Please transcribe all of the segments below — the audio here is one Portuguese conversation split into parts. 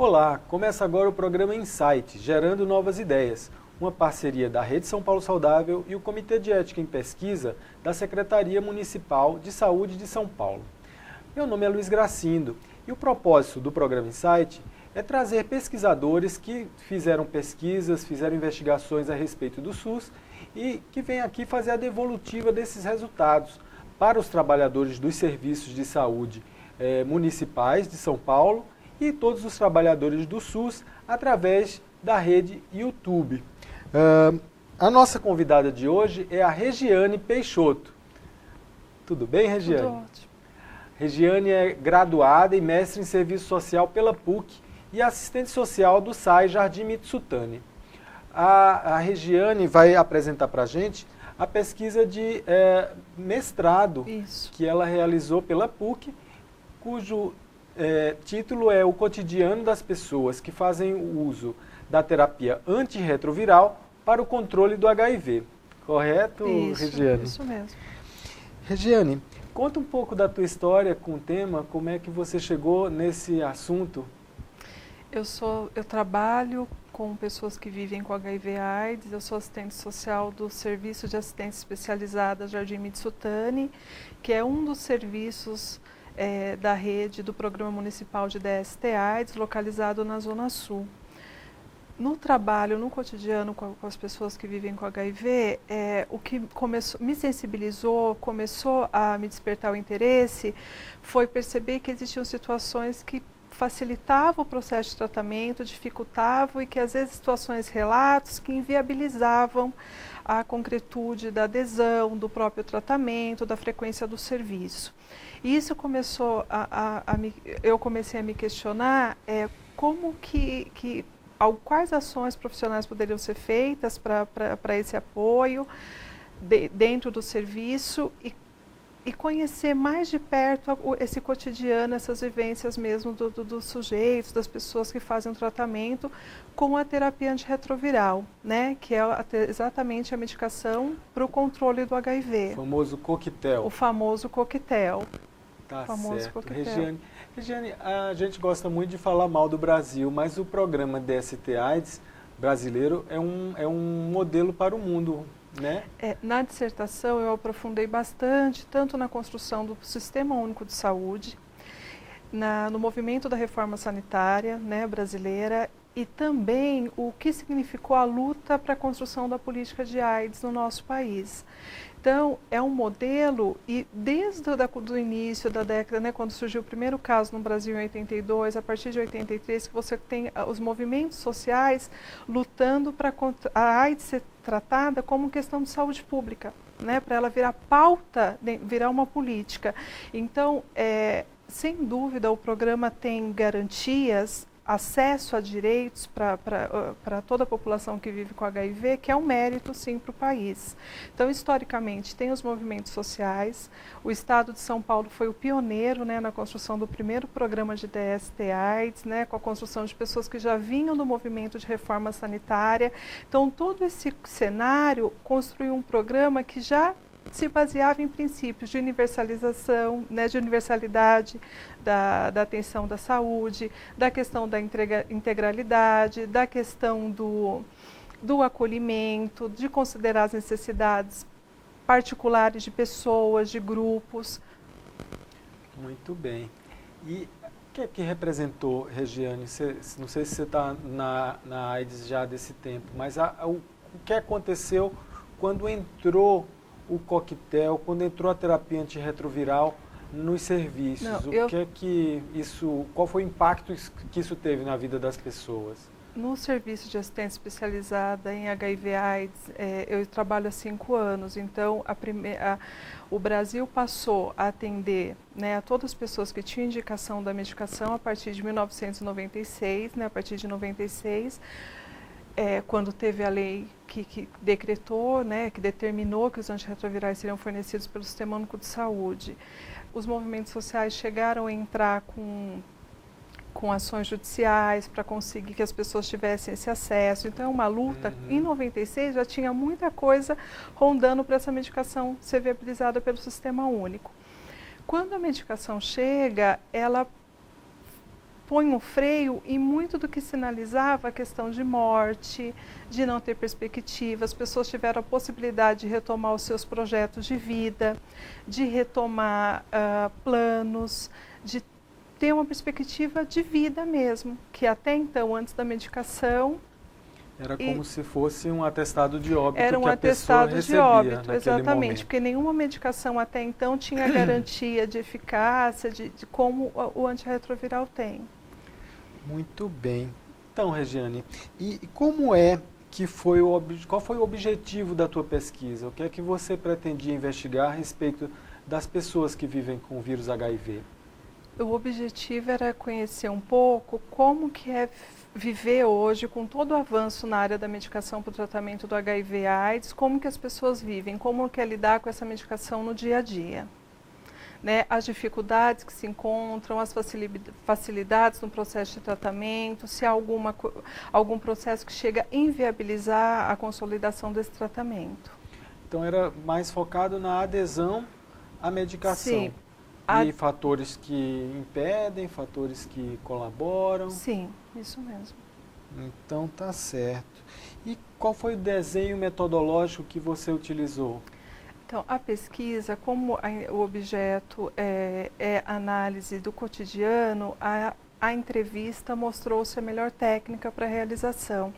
Olá, começa agora o programa Insight, Gerando Novas Ideias, uma parceria da Rede São Paulo Saudável e o Comitê de Ética em Pesquisa da Secretaria Municipal de Saúde de São Paulo. Meu nome é Luiz Gracindo e o propósito do programa Insight é trazer pesquisadores que fizeram pesquisas, fizeram investigações a respeito do SUS e que vêm aqui fazer a devolutiva desses resultados para os trabalhadores dos serviços de saúde municipais de São Paulo e todos os trabalhadores do SUS através da rede YouTube. A nossa convidada de hoje é a Regiane Peixoto. Tudo bem, Regiane? Tudo ótimo. Regiane é graduada e mestre em Serviço Social pela PUC e assistente social do SAI Jardim Mitsutani. A Regiane vai apresentar para a gente a pesquisa de mestrado que ela realizou pela PUC, cujo título é O Cotidiano das Pessoas que Fazem o Uso da Terapia Antirretroviral para o Controle do HIV. Correto, Regiane? Isso mesmo. Regiane, conta um pouco da tua história com o tema, como é que você chegou nesse assunto? Eu trabalho com pessoas que vivem com HIV/AIDS, eu sou assistente social do Serviço de Assistência Especializada Jardim Mitsutani, que é um dos serviços da rede do Programa Municipal de DST/AIDS, localizado na Zona Sul. No trabalho, no cotidiano com as pessoas que vivem com HIV, o que me sensibilizou, começou a me despertar o interesse, foi perceber que existiam situações que facilitavam o processo de tratamento, dificultavam e que às vezes situações, relatos que inviabilizavam a concretude da adesão, do próprio tratamento, da frequência do serviço. E isso começou eu comecei a me questionar como quais ações profissionais poderiam ser feitas para esse apoio dentro do serviço e conhecer mais de perto esse cotidiano, essas vivências mesmo dos sujeitos, das pessoas que fazem o tratamento com a terapia antirretroviral, né, que é exatamente a medicação para o controle do HIV. O famoso coquetel. O famoso coquetel. Tá certo. Regiane, a gente gosta muito de falar mal do Brasil, mas o programa DST/AIDS brasileiro é um modelo para o mundo, né? Na dissertação eu aprofundei bastante, tanto na construção do Sistema Único de Saúde, no movimento da reforma sanitária, né, brasileira, e também o que significou a luta para a construção da política de AIDS no nosso país. Então, é um modelo, e desde o início da década, né, quando surgiu o primeiro caso no Brasil em 82, a partir de 83, que você tem os movimentos sociais lutando para a AIDS ser tratada como questão de saúde pública, né, para ela virar pauta, virar uma política. Então, sem dúvida, o programa tem garantias, acesso a direitos para toda a população que vive com HIV, que é um mérito, sim, para o país. Então, historicamente, tem os movimentos sociais. O Estado de São Paulo foi o pioneiro, né, na construção do primeiro programa de DST/AIDS, né, com a construção de pessoas que já vinham do movimento de reforma sanitária. Então, todo esse cenário construiu um programa que já se baseava em princípios de universalização, né, de universalidade da atenção da saúde, da questão da integralidade, da questão do acolhimento, de considerar as necessidades particulares de pessoas, de grupos. Muito bem. E o que representou, Regiane? Não sei se você está na AIDS já desse tempo, mas o que aconteceu quando entrou o coquetel, quando entrou a terapia antirretroviral nos serviços? Qual foi o impacto que isso teve na vida das pessoas? No serviço de assistência especializada em HIV/AIDS, eu trabalho há 5 anos, então o Brasil passou a atender, né, a todas as pessoas que tinham indicação da medicação a partir de 1996, né, a partir de 96, quando teve a lei que decretou, né, que determinou que os antirretrovirais seriam fornecidos pelo Sistema Único de Saúde. Os movimentos sociais chegaram a entrar com ações judiciais para conseguir que as pessoas tivessem esse acesso. Então, é uma luta. Em 96 já tinha muita coisa rondando para essa medicação ser viabilizada pelo Sistema Único. Quando a medicação chega, ela põe um freio em muito do que sinalizava a questão de morte, de não ter perspectiva. As pessoas tiveram a possibilidade de retomar os seus projetos de vida, de retomar planos, de ter uma perspectiva de vida mesmo, que até então, antes da medicação... Era como se fosse um atestado de óbito era um que a pessoa atestado de recebia óbito, naquele exatamente, momento. porque nenhuma medicação até então tinha garantia de eficácia, de como o antirretroviral tem. Muito bem. Então, Regiane, e como é que foi qual foi o objetivo da tua pesquisa? O que é que você pretendia investigar a respeito das pessoas que vivem com o vírus HIV? O objetivo era conhecer um pouco como que é viver hoje, com todo o avanço na área da medicação para o tratamento do HIV/AIDS, como que as pessoas vivem, como que é lidar com essa medicação no dia a dia. Né, as dificuldades que se encontram, as facilidades no processo de tratamento, se há algum processo que chega a inviabilizar a consolidação desse tratamento. Então era mais focado na adesão à medicação. Sim. E fatores que impedem, fatores que colaboram. Sim, isso mesmo. Então tá certo. E qual foi o desenho metodológico que você utilizou? Então, a pesquisa, como o objeto é análise do cotidiano, a entrevista mostrou-se a melhor técnica para a realização.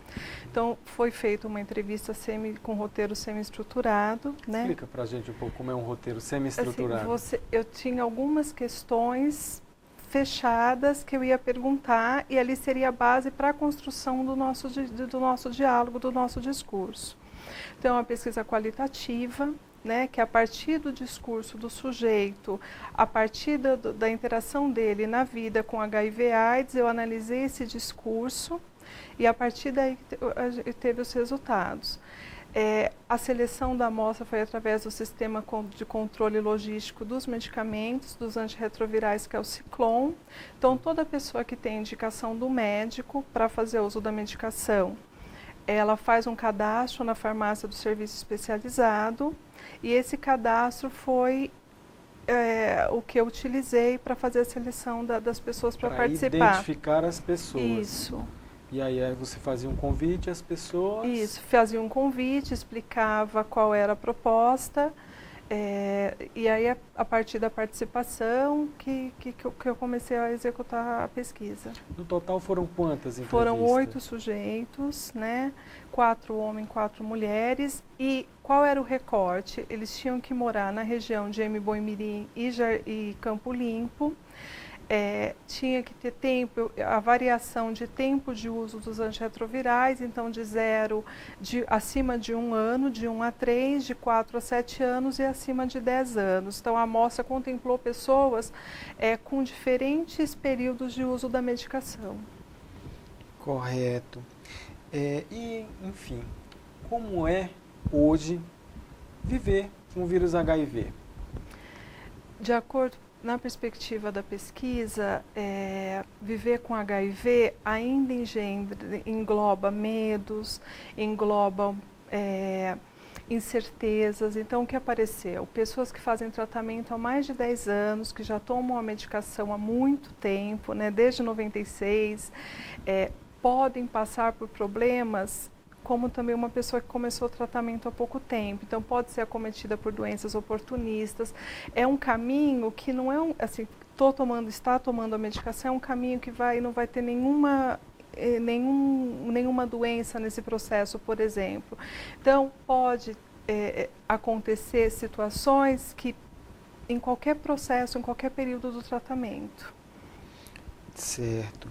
Então, foi feita uma entrevista com roteiro semi-estruturado. Né? Explica para a gente um pouco como é um roteiro semi-estruturado. Assim, eu tinha algumas questões fechadas que eu ia perguntar e ali seria a base para a construção do nosso diálogo, do nosso discurso. Então, é uma pesquisa qualitativa, né, que a partir do discurso do sujeito, a partir da interação dele na vida com HIV/AIDS, eu analisei esse discurso e a partir daí teve os resultados. A seleção da amostra foi através do sistema de controle logístico dos medicamentos, dos antirretrovirais, que é o Ciclon. Então, toda pessoa que tem indicação do médico para fazer uso da medicação, ela faz um cadastro na farmácia do serviço especializado e esse cadastro foi o que eu utilizei para fazer a seleção das pessoas para participar. Para identificar as pessoas. Isso. E aí você fazia um convite às pessoas? Isso, fazia um convite, explicava qual era a proposta, e aí a partir da participação que eu comecei a executar a pesquisa. No total foram quantas entrevistas? Foram 8 sujeitos, né? 4 homens, 4 mulheres. E qual era o recorte? Eles tinham que morar na região de Embu-Mirim e Campo Limpo. Tinha que ter tempo, a variação de tempo de uso dos antirretrovirais, então acima de 1 ano, de 1 a 3, de 4 a 7 anos e acima de 10 anos. Então, a amostra contemplou pessoas com diferentes períodos de uso da medicação. Correto. E, enfim, como é hoje viver com o vírus HIV? De acordo na perspectiva da pesquisa, viver com HIV ainda engloba medos, engloba incertezas. Então, o que apareceu? Pessoas que fazem tratamento há mais de 10 anos, que já tomam a medicação há muito tempo, né, desde 96, podem passar por problemas como também uma pessoa que começou o tratamento há pouco tempo. Então, pode ser acometida por doenças oportunistas. É um caminho que não é assim, está tomando a medicação, é um caminho que não vai ter nenhuma doença nesse processo, por exemplo. Então, pode acontecer situações que em qualquer processo, em qualquer período do tratamento. Certo.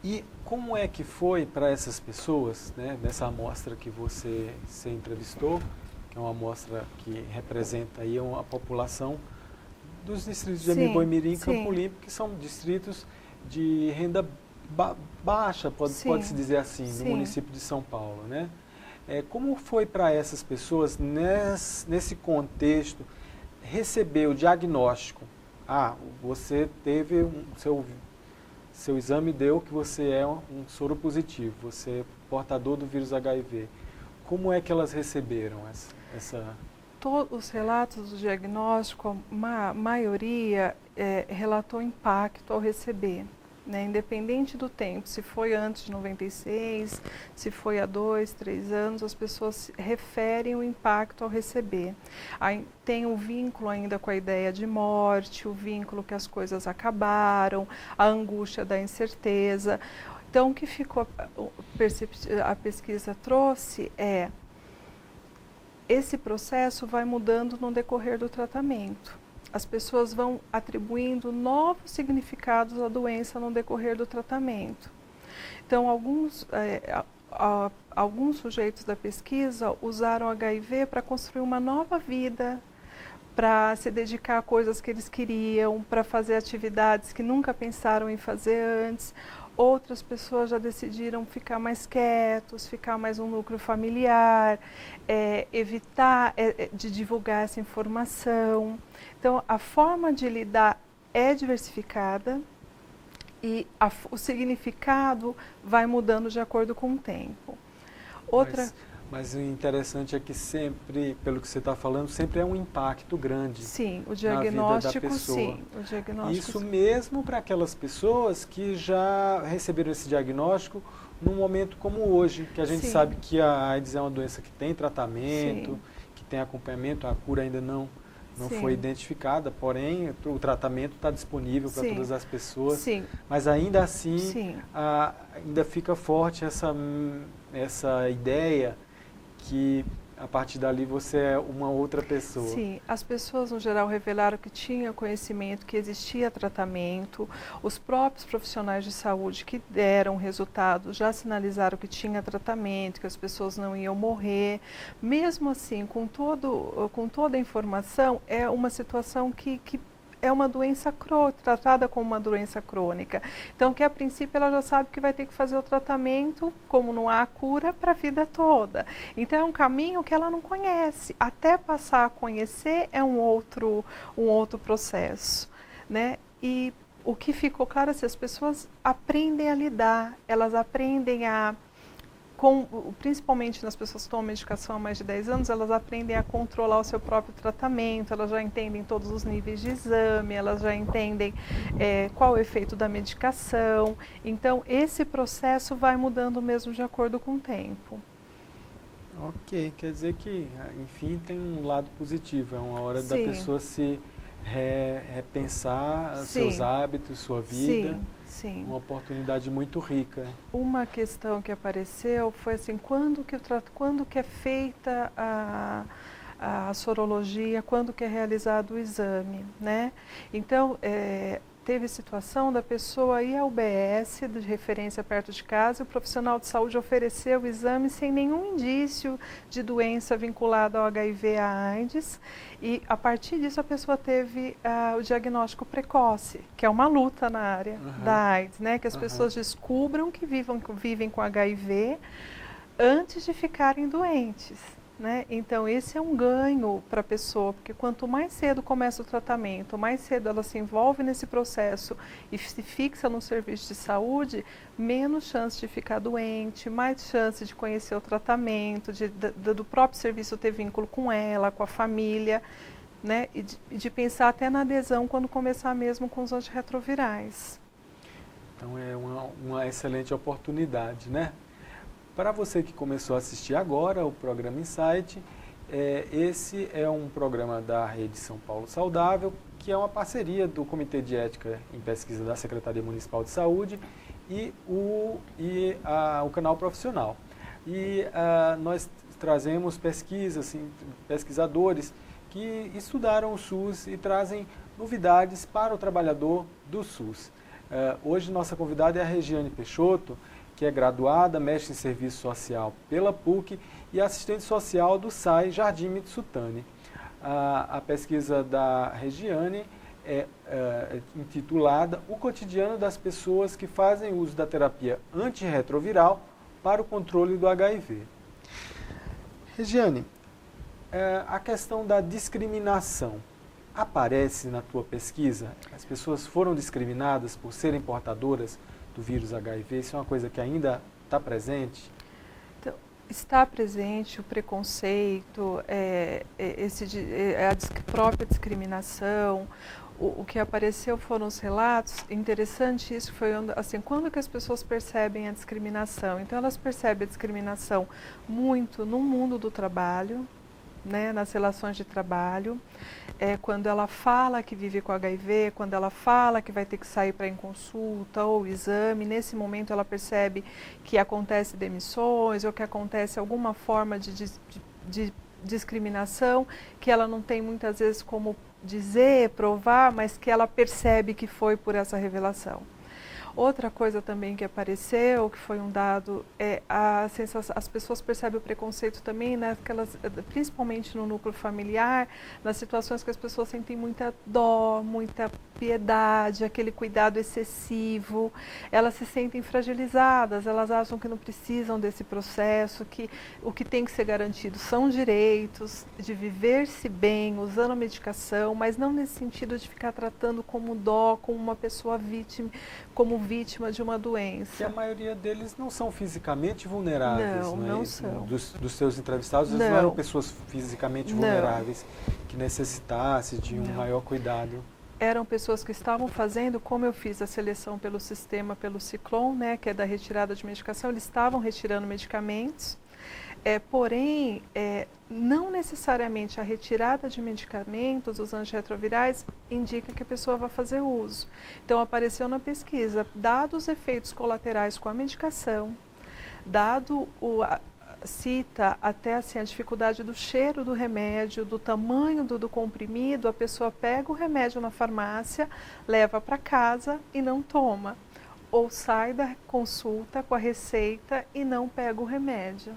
E como é que foi para essas pessoas, né, nessa amostra que você entrevistou, que é uma amostra que representa aí a população dos distritos de Embu-Mirim e Campo Limpo, que são distritos de renda baixa, pode-se dizer assim, no município de São Paulo, né? Como foi para essas pessoas, nesse contexto, receber o diagnóstico? Você teve seu exame deu que você é um soro positivo, você é portador do vírus HIV. Como é que elas receberam essa... Todos os relatos do diagnóstico, a maioria relatou impacto ao receber. né? Independente do tempo, se foi antes de 96, se foi há 2, 3 anos, as pessoas referem o impacto ao receber. Aí tem o vínculo ainda com a ideia de morte, o vínculo que as coisas acabaram, a angústia da incerteza. Então, o que ficou, a pesquisa trouxe esse processo vai mudando no decorrer do tratamento. As pessoas vão atribuindo novos significados à doença no decorrer do tratamento. Então, alguns sujeitos da pesquisa usaram HIV para construir uma nova vida, para se dedicar a coisas que eles queriam, para fazer atividades que nunca pensaram em fazer antes. Outras pessoas já decidiram ficar mais quietos, ficar mais um núcleo familiar, evitar de divulgar essa informação. Então, a forma de lidar é diversificada e o significado vai mudando de acordo com o tempo. Mas o interessante é que sempre, pelo que você está falando, sempre é um impacto grande. Sim, o diagnóstico, na vida da pessoa. sim. O diagnóstico, isso mesmo para aquelas pessoas que já receberam esse diagnóstico num momento como hoje, que a gente sabe que a AIDS é uma doença que tem tratamento, que tem acompanhamento, a cura ainda não foi identificada, porém o tratamento está disponível para todas as pessoas, mas ainda assim ainda fica forte essa ideia que a partir dali você é uma outra pessoa. Sim, as pessoas no geral revelaram que tinham conhecimento, que existia tratamento, os próprios profissionais de saúde que deram resultados já sinalizaram que tinha tratamento, que as pessoas não iam morrer. Mesmo assim, com toda a informação, é uma situação que é uma doença crônica, tratada como uma doença crônica. Então, que a princípio ela já sabe que vai ter que fazer o tratamento, como não há cura, para a vida toda. Então, é um caminho que ela não conhece. Até passar a conhecer é um outro processo, né? E o que ficou claro é que as pessoas aprendem a lidar, elas aprendem principalmente nas pessoas que tomam medicação há mais de 10 anos, elas aprendem a controlar o seu próprio tratamento, elas já entendem todos os níveis de exame, elas já entendem qual é o efeito da medicação. Então, esse processo vai mudando mesmo de acordo com o tempo. Ok, quer dizer que, enfim, tem um lado positivo, é uma hora da pessoa se repensar seus hábitos, sua vida. Sim. Uma oportunidade muito rica. Uma questão que apareceu foi assim, quando que é feita a sorologia, quando que é realizado o exame, né? Então, teve situação da pessoa ir ao UBS de referência perto de casa e o profissional de saúde ofereceu o exame sem nenhum indício de doença vinculada ao HIV a AIDS e a partir disso a pessoa teve o diagnóstico precoce, que é uma luta na área da AIDS, né? Que as pessoas descubram que vivem com HIV antes de ficarem doentes. Né? Então, esse é um ganho para a pessoa, porque quanto mais cedo começa o tratamento, mais cedo ela se envolve nesse processo e se fixa no serviço de saúde, menos chance de ficar doente, mais chance de conhecer o tratamento, do próprio serviço ter vínculo com ela, com a família, né? E de pensar até na adesão quando começar mesmo com os antirretrovirais. Então, é uma excelente oportunidade, né? Para você que começou a assistir agora o programa Insight, esse é um programa da Rede São Paulo Saudável, que é uma parceria do Comitê de Ética em Pesquisa da Secretaria Municipal de Saúde e o canal profissional. E nós trazemos pesquisadores que estudaram o SUS e trazem novidades para o trabalhador do SUS. Hoje nossa convidada é a Regiane Peixoto, que é graduada, mestre em Serviço Social pela PUC e assistente social do SAI Jardim Mitsutani. A pesquisa da Regiane é intitulada O Cotidiano das Pessoas que Fazem Uso da Terapia Antirretroviral para o Controle do HIV. Regiane, a questão da discriminação aparece na tua pesquisa? As pessoas foram discriminadas por serem portadoras do vírus HIV? Isso é uma coisa que ainda está presente? Então, está presente o preconceito, a própria discriminação, o que apareceu foram os relatos. Interessante isso, foi assim, quando que as pessoas percebem a discriminação? Então elas percebem a discriminação muito no mundo do trabalho, né, nas relações de trabalho, quando ela fala que vive com HIV, quando ela fala que vai ter que sair para ir em consulta ou exame, nesse momento ela percebe que acontece demissões ou que acontece alguma forma de discriminação que ela não tem muitas vezes como dizer, provar, mas que ela percebe que foi por essa revelação. Outra coisa também que apareceu, que foi um dado, é as pessoas percebem o preconceito também, principalmente no núcleo familiar, nas situações que as pessoas sentem muita dó, muita piedade, aquele cuidado excessivo, elas se sentem fragilizadas, elas acham que não precisam desse processo, que o que tem que ser garantido são direitos, de viver-se bem, usando a medicação, mas não nesse sentido de ficar tratando como dó, como uma pessoa vítima de uma doença. Que a maioria deles não são fisicamente vulneráveis. Não, não são. Dos seus entrevistados, eles não eram pessoas fisicamente vulneráveis que necessitassem de um maior cuidado. Eram pessoas que estavam fazendo, como eu fiz a seleção pelo sistema, pelo Ciclone, né, que é da retirada de medicação, eles estavam retirando medicamentos, porém, não necessariamente a retirada de medicamentos, os antirretrovirais, indica que a pessoa vai fazer uso. Então, apareceu na pesquisa, dados os efeitos colaterais com a medicação, cita até assim, a dificuldade do cheiro do remédio, do tamanho do comprimido, a pessoa pega o remédio na farmácia, leva para casa e não toma. Ou sai da consulta com a receita e não pega o remédio.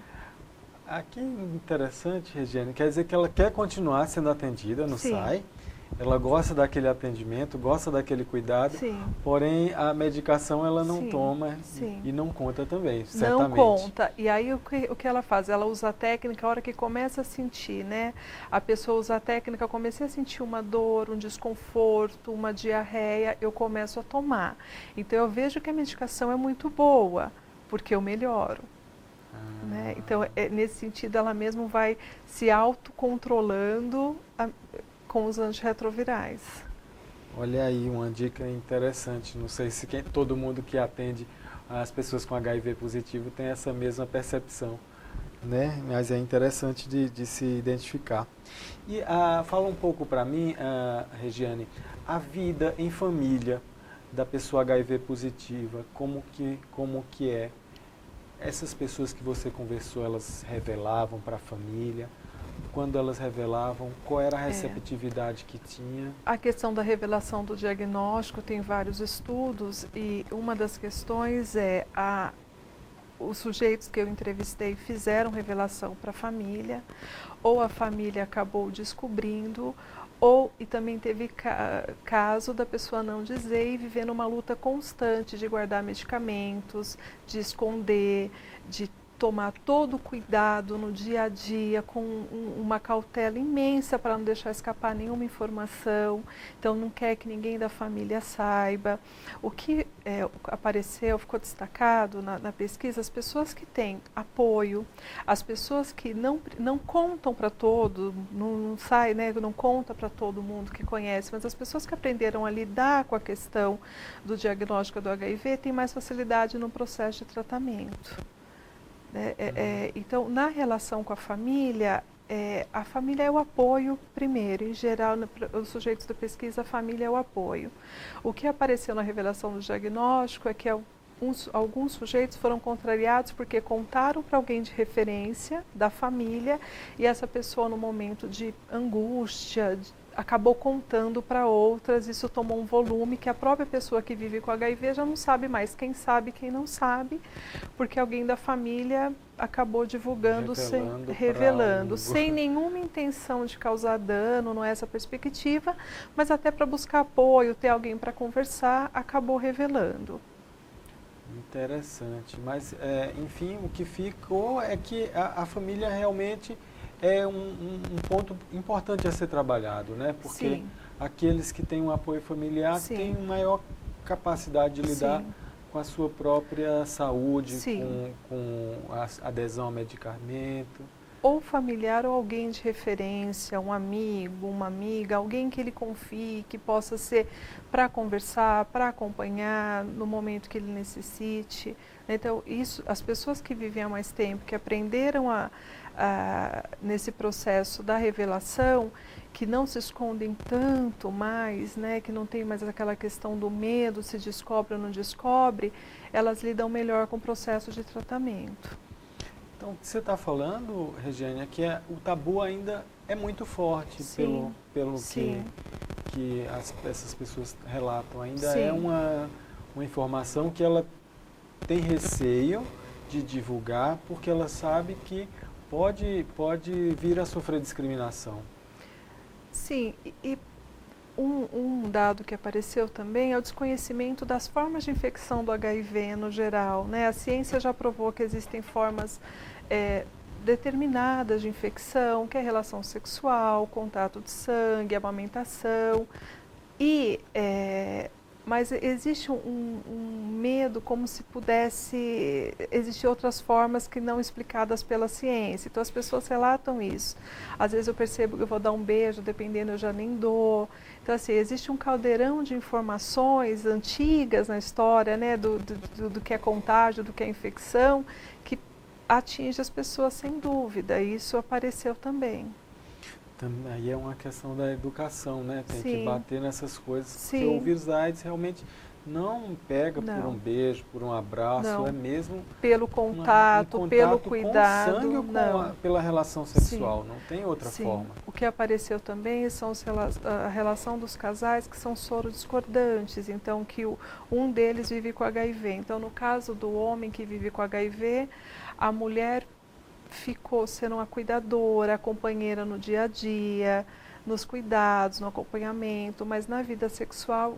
Aqui interessante, Regiane, quer dizer que ela quer continuar sendo atendida no SAI, ela gosta daquele atendimento, gosta daquele cuidado, porém a medicação ela não toma e não conta também, certamente. Não conta. E aí o que ela faz? Ela usa a técnica, a hora que começa a sentir, né? A pessoa usa a técnica, eu comecei a sentir uma dor, um desconforto, uma diarreia, eu começo a tomar. Então eu vejo que a medicação é muito boa, porque eu melhoro. Né? Então, nesse sentido, ela mesmo vai se autocontrolando com os antirretrovirais. Olha aí, uma dica interessante. Não sei se todo mundo que atende as pessoas com HIV positivo tem essa mesma percepção, né? Mas é interessante de se identificar. E fala um pouco para mim, Regiane, a vida em família da pessoa HIV positiva, como que é? Essas pessoas que você conversou, elas revelavam para a família? Quando elas revelavam, qual era a receptividade que tinha? A questão da revelação do diagnóstico tem vários estudos e uma das questões os sujeitos que eu entrevistei fizeram revelação para a família, ou a família acabou descobrindo, e também teve caso da pessoa não dizer e viver numa luta constante de guardar medicamentos, de esconder, de tomar todo o cuidado no dia a dia, com uma cautela imensa para não deixar escapar nenhuma informação, então não quer que ninguém da família saiba. O que apareceu, ficou destacado na pesquisa, as pessoas que têm apoio, as pessoas que não contam para todo, não sai, né, não conta para todo mundo que conhece, mas as pessoas que aprenderam a lidar com a questão do diagnóstico do HIV têm mais facilidade no processo de tratamento. Então, na relação com a família é o apoio primeiro. Em geral, os sujeitos da pesquisa, a família é o apoio. O que apareceu na revelação do diagnóstico é que alguns sujeitos foram contrariados porque contaram para alguém de referência da família e essa pessoa, no momento de angústia, acabou contando para outras, isso tomou um volume que a própria pessoa que vive com HIV já não sabe mais quem sabe, quem não sabe, porque alguém da família acabou divulgando, revelando, sem nenhuma intenção de causar dano, não é essa perspectiva, mas até para buscar apoio, ter alguém para conversar, acabou revelando. Interessante, mas enfim, o que ficou é que a família realmente é um ponto importante a ser trabalhado, né? Porque aqueles que têm um apoio familiar têm maior capacidade de lidar com a sua própria saúde, com a adesão ao medicamento. ou familiar ou alguém de referência, um amigo, uma amiga, alguém que ele confie, que possa ser para conversar, para acompanhar no momento que ele necessite. Então, isso, as pessoas que vivem há mais tempo, que aprenderam nesse processo da revelação, que não se escondem tanto mais, né, que não tem mais aquela questão do medo, se descobre ou não descobre, elas lidam melhor com o processo de tratamento. Então, o que você está falando, Regiane, é que o tabu ainda é muito forte. Sim, pelo sim. que essas pessoas relatam. Ainda Sim. é uma informação que ela tem receio de divulgar, porque ela sabe que pode vir a sofrer discriminação. Sim, e um dado que apareceu também é o desconhecimento das formas de infecção do HIV no geral, né? A ciência já provou que existem formas determinadas de infecção, que é relação sexual, contato de sangue, amamentação, mas existe um medo como se pudesse existir outras formas que não explicadas pela ciência. Então as pessoas relatam isso. Às vezes eu percebo que eu vou dar um beijo, dependendo eu já nem dou. Então assim, existe um caldeirão de informações antigas na história, né, do que é contágio, do que é infecção, que atinge as pessoas sem dúvida. E isso apareceu também. Aí é uma questão da educação, né? Tem Sim. que bater nessas coisas, Sim. porque o vírus da AIDS realmente não pega Não. por um beijo, por um abraço, Não. é mesmo pelo contato, pelo cuidado, com o sangue ou não. pela relação sexual, Sim. não tem outra Sim. forma. O que apareceu também são a relação dos casais que são sorodiscordantes, então que um deles vive com HIV. Então no caso do homem que vive com HIV, a mulher ficou sendo uma cuidadora, a companheira no dia a dia, nos cuidados, no acompanhamento, mas na vida sexual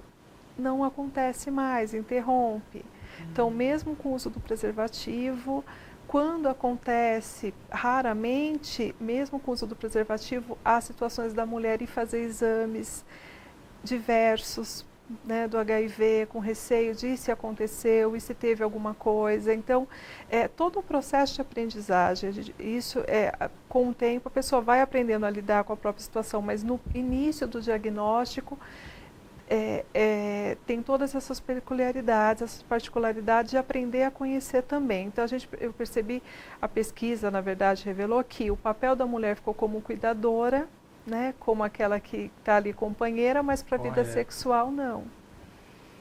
não acontece mais, interrompe. Então, mesmo com o uso do preservativo, quando acontece, raramente, mesmo com o uso do preservativo, há situações da mulher ir fazer exames diversos, né, do HIV, com receio de se aconteceu e se teve alguma coisa. Então, todo o processo de aprendizagem, isso com o tempo a pessoa vai aprendendo a lidar com a própria situação, mas no início do diagnóstico tem todas essas peculiaridades, essas particularidades de aprender a conhecer também. Então, eu percebi, a pesquisa, na verdade, revelou que o papel da mulher ficou como cuidadora, né, como aquela que está ali companheira, mas para a vida sexual não.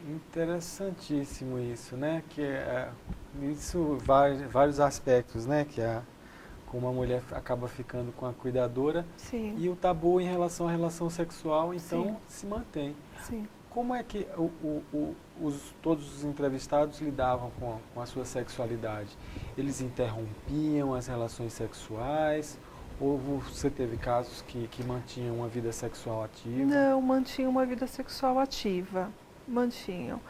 Interessantíssimo isso, né? Que isso vários aspectos, né? Que como a mulher acaba ficando com a cuidadora. Sim. E o tabu em relação à relação sexual, então, Sim. se mantém. Sim. Como é que todos os entrevistados lidavam com a sua sexualidade? Eles interrompiam as relações sexuais? Ou você teve casos que mantinham uma vida sexual ativa? Não, mantinham uma vida sexual ativa. Mantinham.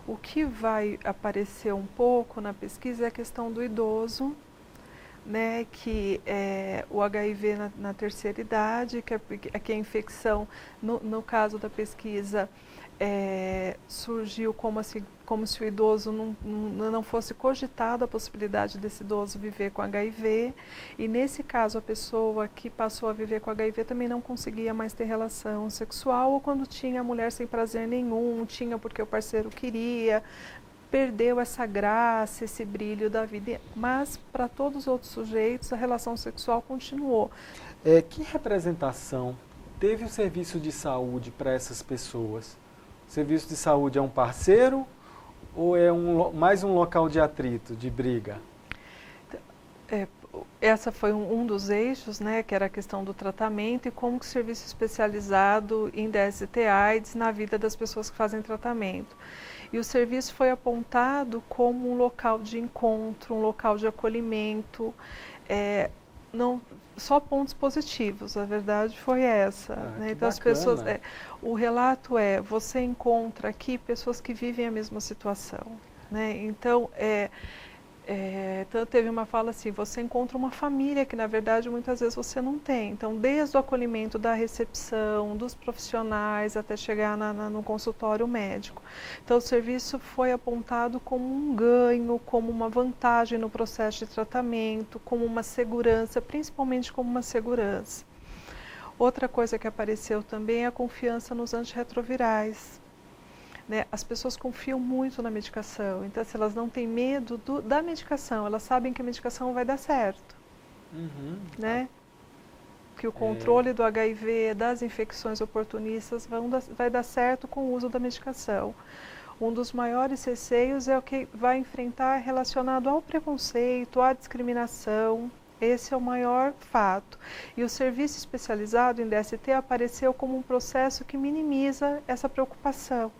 O que vai aparecer um pouco na pesquisa é a questão do idoso, né, que o HIV na terceira idade, que a infecção, no caso da pesquisa, surgiu como se o idoso não fosse cogitada a possibilidade desse idoso viver com HIV, e nesse caso a pessoa que passou a viver com HIV também não conseguia mais ter relação sexual, ou quando tinha a mulher sem prazer nenhum, tinha porque o parceiro queria, perdeu essa graça, esse brilho da vida, mas para todos os outros sujeitos a relação sexual continuou. Que representação teve o serviço de saúde para essas pessoas? O serviço de saúde é um parceiro ou é mais um local de atrito, de briga? Essa foi um dos eixos, né, que era a questão do tratamento e como que o serviço especializado em DST/AIDS na vida das pessoas que fazem tratamento. E o serviço foi apontado como um local de encontro, um local de acolhimento, não só pontos positivos, a verdade foi essa. Né? Então as pessoas, o relato você encontra aqui pessoas que vivem a mesma situação, né? Então Então teve uma fala assim, você encontra uma família que na verdade muitas vezes você não tem. Então desde o acolhimento da recepção, dos profissionais, até chegar no consultório médico. Então o serviço foi apontado como um ganho, como uma vantagem no processo de tratamento, como uma segurança, principalmente como uma segurança. Outra coisa que apareceu também é a confiança nos antirretrovirais. Né? As pessoas confiam muito na medicação, então se elas não têm medo da medicação, elas sabem que a medicação vai dar certo. Né? Que o controle do HIV, das infecções oportunistas vai dar certo com o uso da medicação. Um dos maiores receios é o que vai enfrentar relacionado ao preconceito, à discriminação. Esse é o maior fato. E o serviço especializado em DST apareceu como um processo que minimiza essa preocupação.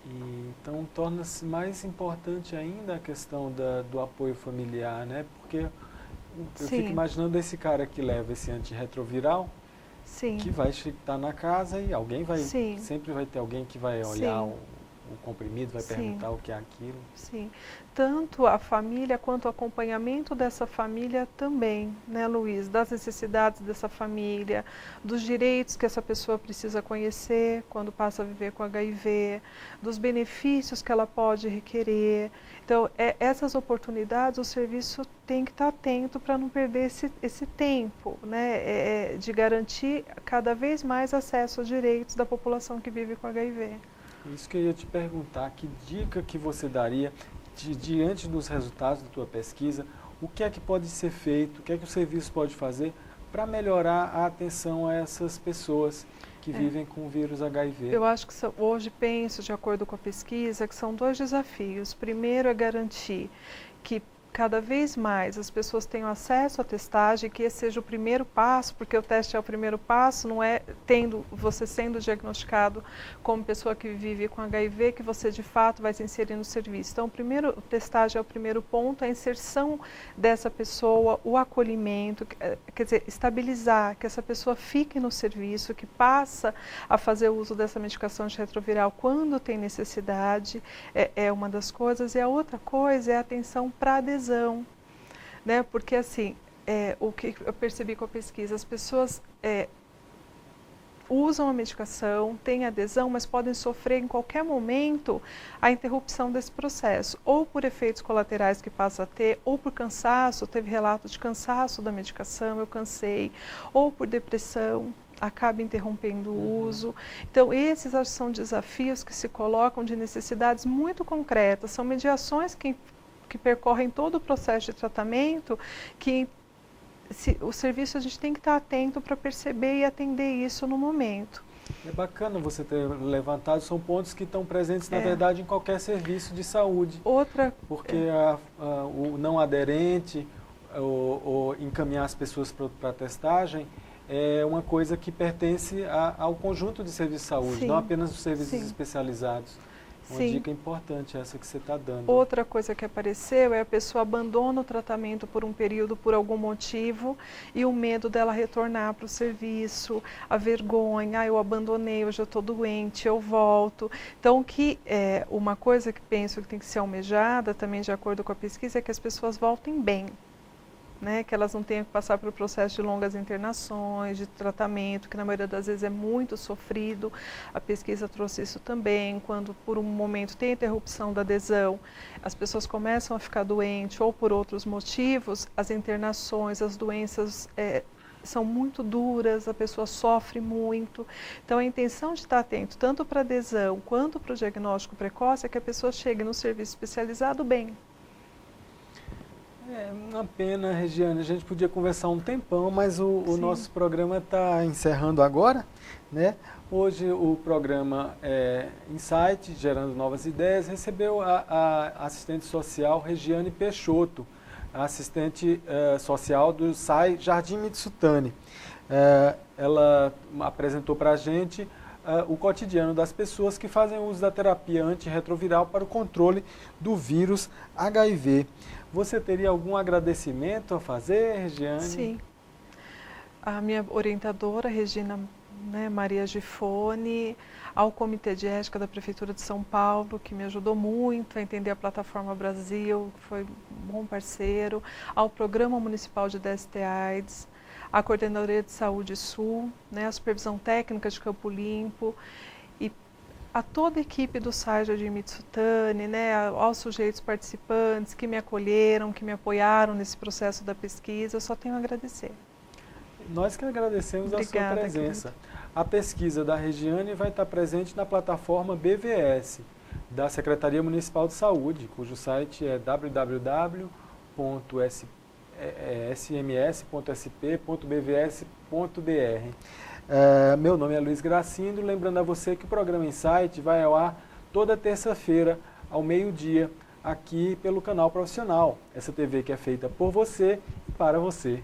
Então torna-se mais importante ainda a questão do apoio familiar, né? Porque eu fico imaginando esse cara que leva esse antirretroviral, que vai estar na casa e alguém vai, sempre vai ter alguém que vai olhar o comprimido, vai perguntar o que é aquilo. Sim, tanto a família quanto o acompanhamento dessa família também, né, Luiz? Das necessidades dessa família, dos direitos que essa pessoa precisa conhecer quando passa a viver com HIV, dos benefícios que ela pode requerer. Então, essas oportunidades, o serviço tem que estar atento para não perder esse tempo, né, de garantir cada vez mais acesso aos direitos da população que vive com HIV. Isso que eu ia te perguntar, que dica que você daria diante dos resultados da tua pesquisa, o que é que pode ser feito, o que é que o serviço pode fazer para melhorar a atenção a essas pessoas que vivem com o vírus HIV? Eu acho que hoje penso, de acordo com a pesquisa, que são 2 desafios. Primeiro é garantir que cada vez mais as pessoas tenham acesso à testagem, que esse seja o primeiro passo, porque o teste é o primeiro passo, não é você sendo diagnosticado como pessoa que vive com HIV, que você de fato vai se inserir no serviço. Então, a testagem é o primeiro ponto, a inserção dessa pessoa, o acolhimento, quer dizer, estabilizar, que essa pessoa fique no serviço, que passa a fazer uso dessa medicação antirretroviral quando tem necessidade, é uma das coisas. E a outra coisa é a atenção para a adesão. Né? Porque assim, o que eu percebi com a pesquisa, as pessoas usam a medicação, têm adesão, mas podem sofrer em qualquer momento a interrupção desse processo, ou por efeitos colaterais que passa a ter, ou por cansaço, teve relato de cansaço da medicação, eu cansei, ou por depressão, acaba interrompendo o uso. Então, esses são desafios que se colocam de necessidades muito concretas, são mediações que percorrem todo o processo de tratamento, que o serviço a gente tem que estar atento para perceber e atender isso no momento. É bacana você ter levantado, são pontos que estão presentes, na verdade, em qualquer serviço de saúde. Porque o não aderente, ou encaminhar as pessoas para a testagem, é uma coisa que pertence ao conjunto de serviços de saúde, não apenas os serviços especializados. Uma dica importante essa que você está dando. Outra coisa que apareceu é a pessoa abandona o tratamento por um período, por algum motivo, e o medo dela retornar para o serviço, a vergonha, eu abandonei, hoje eu estou doente, eu volto. Então, uma coisa que penso que tem que ser almejada, também de acordo com a pesquisa, é que as pessoas voltem bem. Né, que elas não tenham que passar pelo processo de longas internações, de tratamento, que na maioria das vezes é muito sofrido. A pesquisa trouxe isso também, quando por um momento tem interrupção da adesão, as pessoas começam a ficar doentes ou por outros motivos, as internações, as doenças são muito duras, a pessoa sofre muito. Então a intenção de estar atento tanto para a adesão quanto para o diagnóstico precoce é que a pessoa chegue no serviço especializado bem. É uma pena, Regiane, a gente podia conversar um tempão, mas o nosso programa está encerrando agora, né? Hoje o programa Insight, Gerando Novas Ideias, recebeu a assistente social Regiane Peixoto, a assistente social do SAI Jardim Mitsutani. Ela apresentou para a gente o cotidiano das pessoas que fazem uso da terapia antirretroviral para o controle do vírus HIV. Você teria algum agradecimento a fazer, Regiane? Sim. A minha orientadora, Regina né, Maria Gifone, ao Comitê de Ética da Prefeitura de São Paulo, que me ajudou muito a entender a Plataforma Brasil, que foi um bom parceiro, ao Programa Municipal de DST-AIDS, à Coordenadoria de Saúde Sul, né, a Supervisão Técnica de Campo Limpo, e a toda a equipe do SAI de Mitsutani, né, aos sujeitos participantes que me acolheram, que me apoiaram nesse processo da pesquisa, eu só tenho a agradecer. Nós que agradecemos a sua presença. Querida. A pesquisa da Regiane vai estar presente na plataforma BVS, da Secretaria Municipal de Saúde, cujo site é www.sms.sp.bvs.br. Meu nome é Luiz Gracindo, lembrando a você que o programa Insight vai ao ar toda terça-feira, ao meio-dia, aqui pelo canal Profissional, essa TV que é feita por você e para você.